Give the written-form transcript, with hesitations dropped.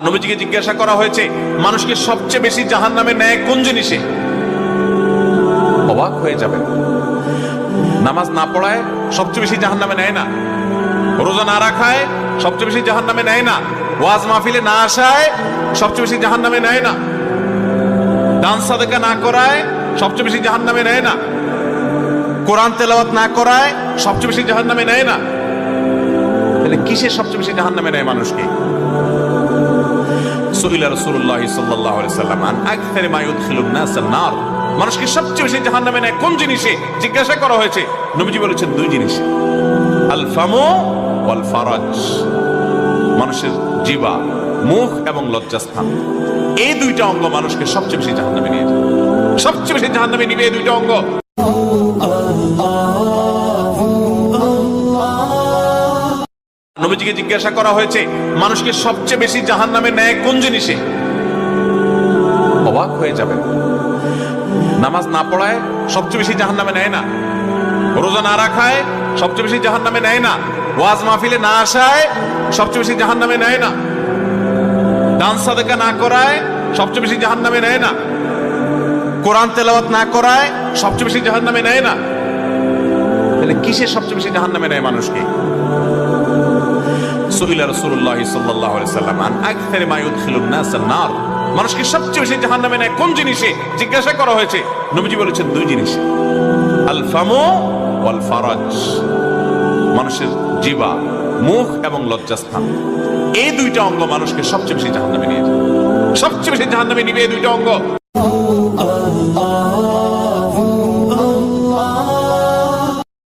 নবীজিকে জিজ্ঞাসা করা হয়েছে মানুষকে সবচেয়ে বেশি জাহান্নামে নেয় কোন জিনিসে? অবাক হয়ে যাবেন। নামাজ না পড়ায় সবচেয়ে বেশি জাহান্নামে নেয় না, রোজা না রাখায় সবচেয়ে বেশি জাহান্নামে নেয় না, ওয়াজ মাহফিলে না আসায় সবচেয়ে বেশি জাহান্নামে নেয় না, দান সাদেকা না করায় সবচেয়ে বেশি জাহান্নামে নেয় না, কোরআন তেলাওয়াত না করায় সবচেয়ে বেশি জাহান্নামে নেয় না। তাহলে কিসে সবচেয়ে বেশি জাহান্নামে নেয় মানুষকে? সুইলা রাসূলুল্লাহ সাল্লাল্লাহু আলাইহি সাল্লাম আন আকসারি মা ইউদখিলুন নাস আন-নার, মানুষকে সবচেয়ে বেশি জাহান্নামে নেয় কোন জিনিসে জিজ্ঞাসা করা হয়েছে। নবীজি বলেছেন দুই জিনিস, আল ফামু ওয়াল ফারাজ, মানুষের জিহ্বা, মুখ এবং লজ্জাস্থান। এই দুইটা অঙ্গ মানুষকে সবচেয়ে বেশি জাহান্নামে নিয়ে যায়, সবচেয়ে বেশি জাহান্নামে নিবে এই দুইটা অঙ্গ। নবীজিকে জিজ্ঞাসা করা হয়েছে মানুষকে সবচেয়ে বেশি জাহান্নামে নেয় কোন জিনিসে? অবাক হয়ে যাবেন। নামাজ না পড়ায় সবচেয়ে বেশি জাহান্নামে নেয় না, রোজা না রাখায় সবচেয়ে বেশি জাহান্নামে নেয় না, ওয়াজ মাহফিলে না আসায় সবচেয়ে বেশি জাহান্নামে নেয় না, দান সাদেকা না করায় সবচেয়ে বেশি জাহান্নামে নেয় না, কোরআন তেলাওয়াত না করায় সবচেয়ে বেশি জাহান্নামে নেয় না। তাহলে কিসে সবচেয়ে বেশি জাহান্নামে নেয় মানুষকে? সুইলা রাসূলুল্লাহ সাল্লাল্লাহু আলাইহি সাল্লাম আন আকসারি মা ইউদখিলুন নাস আন-নার, মানুষকে সবচেয়ে বেশি জাহান্নামে নেয় কোন জিনিসে জিজ্ঞাসা করা হয়েছে। নবীজি বলেছেন দুই জিনিস, আল ফামু ওয়াল ফারাজ, মানুষের জিহ্বা, মুখ এবং লজ্জাস্থান। এই দুইটা অঙ্গ মানুষকে সবচেয়ে বেশি জাহান্নামে নিয়ে যায়, সবচেয়ে বেশি জাহান্নামে নিবে এই দুইটা অঙ্গ।